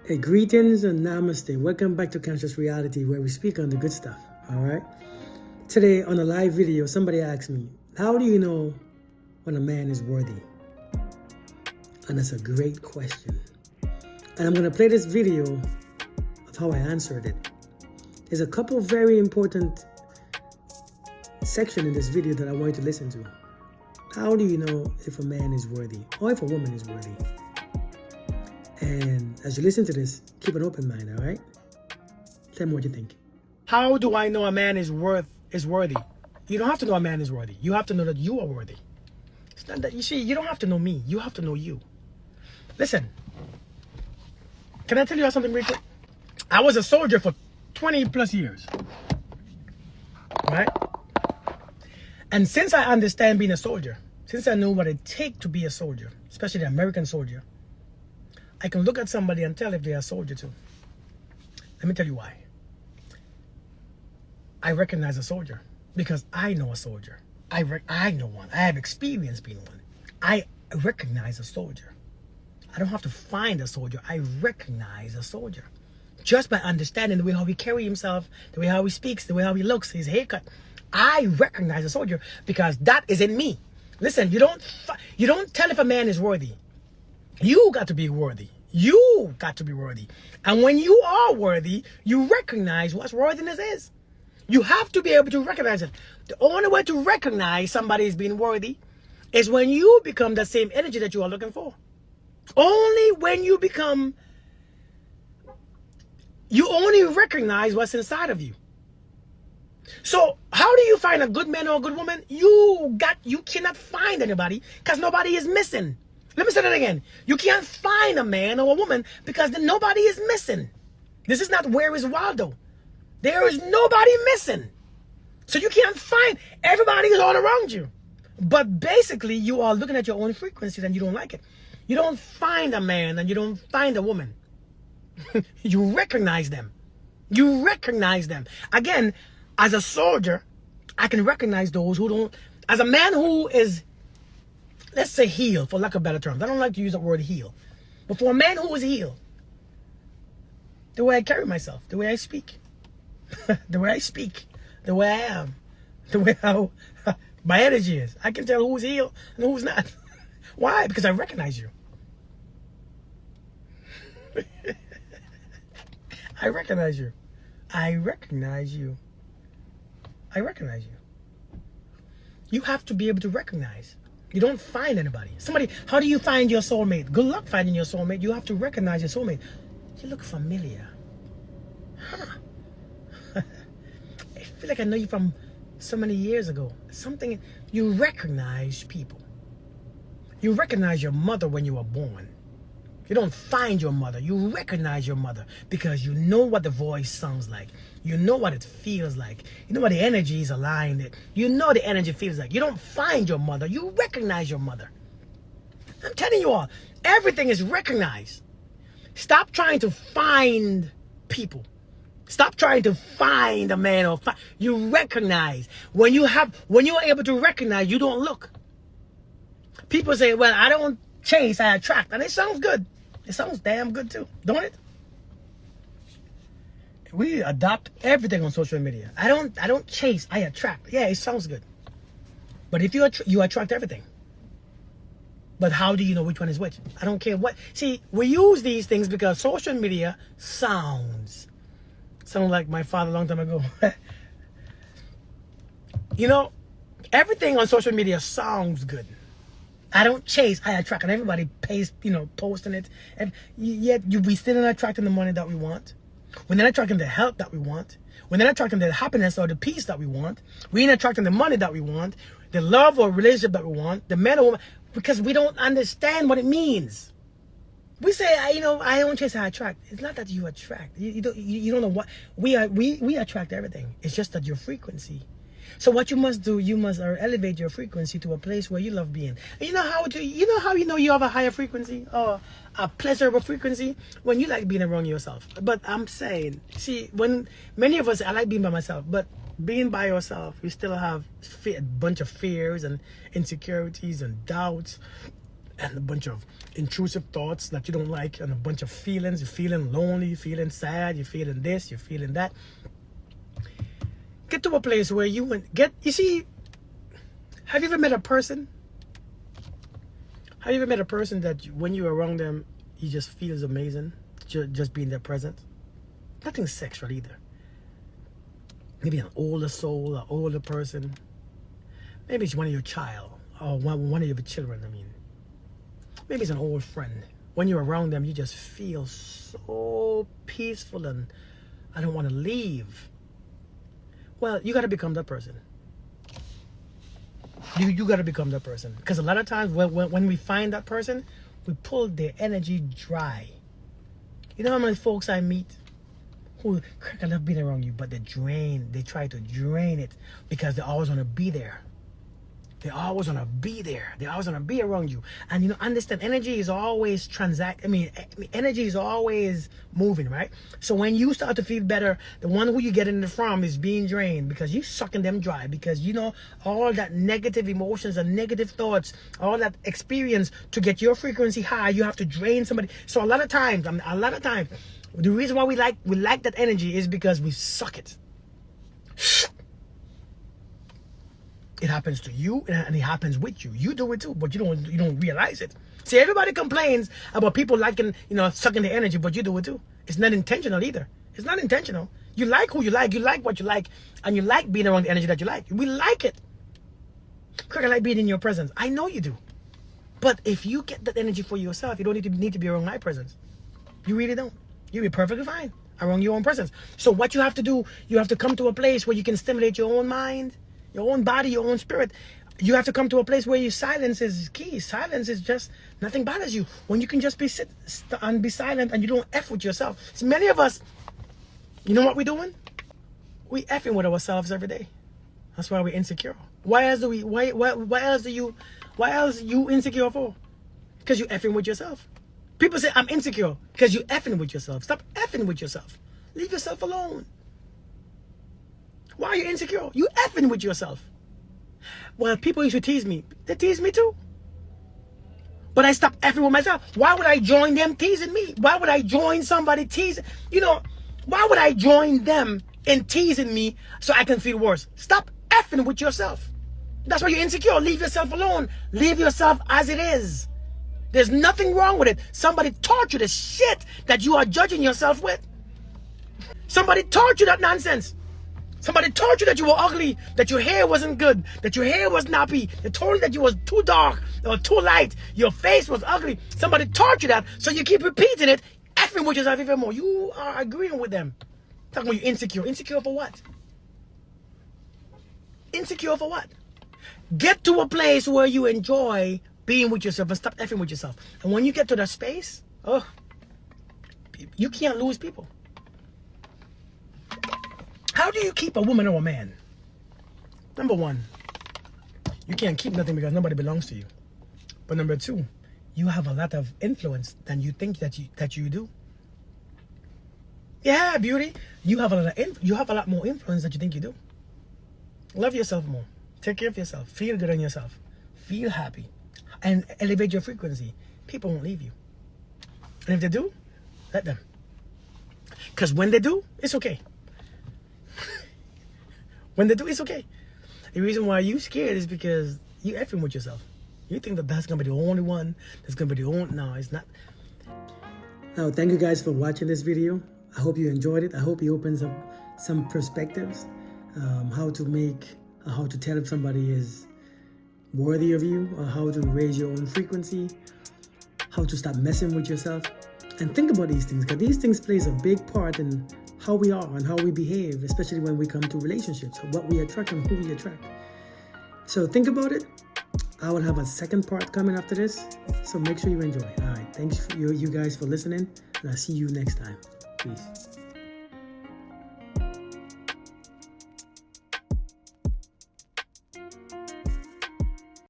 Hey, greetings and namaste. Welcome back to Conscious Reality, where we speak on the good stuff. All right. Today on a live video, somebody asked me, "How do you know when a man is worthy?" And that's a great question. And I'm going to play this video of how I answered it. There's a couple very important sections in this video that I want you to listen to. How do you know if a man is worthy or if a woman is worthy? And as you listen to this, keep an open mind, all right? Tell me what you think. How do I know a man is worthy? You don't have to know a man is worthy. You have to know that you are worthy. It's not that, you see, you don't have to know me. You have to know you. Listen, can I tell you something real quick? I was a soldier for 20 plus years, right? And since I understand being a soldier, since I know what it takes to be a soldier, especially the American soldier, I can look at somebody and tell if they're a soldier too. Let me tell you why. I recognize a soldier because I know a soldier. I know one. I have experience being one. I recognize a soldier. I don't have to find a soldier. I recognize a soldier. Just by understanding the way how he carries himself, the way how he speaks, the way how he looks, his haircut. I recognize a soldier because that is in me. Listen, you don't tell if a man is worthy. You got to be worthy. You got to be worthy. And when you are worthy, you recognize what worthiness is. You have to be able to recognize it. The only way to recognize somebody is being worthy is when you become the same energy that you are looking for. Only when you only recognize what's inside of you. So how do you find a good man or a good woman? You cannot find anybody because nobody is missing. Let me say that again. You can't find a man or a woman because nobody is missing. This is not Where is Waldo. There is nobody missing. So you can't find, everybody is all around you. But basically you are looking at your own frequency and you don't like it. You don't find a man and you don't find a woman. You recognize them. You recognize them. Again, as a soldier, I can recognize those who don't. As a man who is, let's say, healed, for lack of better terms. I don't like to use the word heal. But for a man who is healed, the way I carry myself, the way I speak, the way I am, the way how my energy is, I can tell who's healed and who's not. Why? Because I recognize you. I recognize you. I recognize you. I recognize you. You have to be able to recognize. You don't find anybody. How do you find your soulmate? Good luck finding your soulmate. You have to recognize your soulmate. You look familiar. Huh. I feel like I know you from so many years ago. Something, you recognize people. You recognize your mother when you were born. You don't find your mother. You recognize your mother because you know what the voice sounds like. You know what it feels like. You know what the energy is aligned. You know the energy feels like. You don't find your mother. You recognize your mother. I'm telling you all, everything is recognized. Stop trying to find people. Stop trying to find a man or you recognize. When you are able to recognize, you don't look. People say, well, I don't chase, I attract. And it sounds good. It sounds damn good too, don't it? We adopt everything on social media. I don't chase, I attract. Yeah, it sounds good. But if you attract everything. But how do you know which one is which? I don't care what. See, we use these things because social media sounds like my father a long time ago. You know, everything on social media sounds good. I don't chase, I attract, and everybody pays, posting it. And yet we still not attracting the money that we want. We're not attracting the health that we want. We're not attracting the happiness or the peace that we want. We're not attracting the money that we want, the love or relationship that we want, the man or woman, because we don't understand what it means. We say, I don't chase, I attract. It's not that you attract. You don't know what we attract everything. It's just that your frequency. So what you must do, you must elevate your frequency to a place where you love being. And you know how you have a higher frequency or a pleasurable frequency? When you like being around yourself. But I'm saying, see, when many of us, I like being by myself, but being by yourself, you still have a bunch of fears and insecurities and doubts and a bunch of intrusive thoughts that you don't like, and a bunch of feelings. You're feeling lonely, you're feeling sad, you're feeling this, you're feeling that. Get to a place where you see, have you ever met a person? Have you ever met a person that when you're around them, you just feels amazing, just being their presence? Nothing sexual either. Maybe an older soul, an older person. Maybe it's one of your child, or one of your children, I mean. Maybe it's an old friend. When you're around them, you just feel so peaceful and I don't want to leave. Well, you got to become that person. You got to become that person. Because a lot of times when we find that person, we pull their energy dry. You know how many folks I meet who, I love being around you, but they try to drain it because they always want to be there. They always want to be there. They always want to be around you. And you know, understand, energy is always energy is always moving, right? So when you start to feel better, the one who you get in from is being drained because you're sucking them dry. Because you know, all that negative emotions and negative thoughts, all that experience to get your frequency high, you have to drain somebody. So a lot of times, the reason why we like that energy is because we suck it. It happens to you and it happens with you. You do it too, but you don't realize it. See, everybody complains about people liking, sucking the energy, but you do it too. It's not intentional either. It's not intentional. You like who you like what you like, and you like being around the energy that you like. We like it. I like being in your presence. I know you do. But if you get that energy for yourself, you don't need to be around my presence. You really don't. You'll be perfectly fine around your own presence. So what you have to do, you have to come to a place where you can stimulate your own mind, your own body, your own spirit. You have to come to a place where your silence is key. Silence is just, nothing bothers you. When you can just be silent and you don't F with yourself. So many of us, you know what we're doing? We effing with ourselves every day. That's why we're insecure. Why else you insecure for? Because you effing with yourself. People say, I'm insecure because you effing with yourself. Stop effing with yourself. Leave yourself alone. Why are you insecure? You effing with yourself. Well, people used to tease me. They tease me too. But I stopped effing with myself. Why would I join them teasing me? Why would I join somebody teasing? Why would I join them in teasing me so I can feel worse? Stop effing with yourself. That's why you're insecure. Leave yourself alone. Leave yourself as it is. There's nothing wrong with it. Somebody taught you the shit that you are judging yourself with. Somebody taught you that nonsense. Somebody told you that you were ugly, that your hair wasn't good, that your hair was nappy. They told you that you was too dark or too light. Your face was ugly. Somebody taught you that, so you keep repeating it, effing with yourself even more. You are agreeing with them. Talking about you insecure. Insecure for what? Insecure for what? Get to a place where you enjoy being with yourself and stop effing with yourself. And when you get to that space, you can't lose people. How do you keep a woman or a man? Number one, you can't keep nothing because nobody belongs to you. But number two, you have a lot of influence than you think that you do. Yeah, beauty. You have a lot more influence than you think you do. Love yourself more. Take care of yourself. Feel good on yourself. Feel happy. And elevate your frequency. People won't leave you. And if they do, let them. Because when they do, it's okay. When they do, it's okay. The reason why you scared is because you effing with yourself. You think that's going to be the only one. That's going to be the only... No, it's not. Now, thank you guys for watching this video. I hope you enjoyed it. I hope it opens up some perspectives. How to tell if somebody is worthy of you, or how to raise your own frequency, how to stop messing with yourself. And think about these things, because these things plays a big part in how we are and how we behave, especially when we come to relationships, what we attract and who we attract. So think about it. I will have a second part coming after this, so make sure you enjoy. All right, thanks you guys for listening, and I'll see you next time. Peace.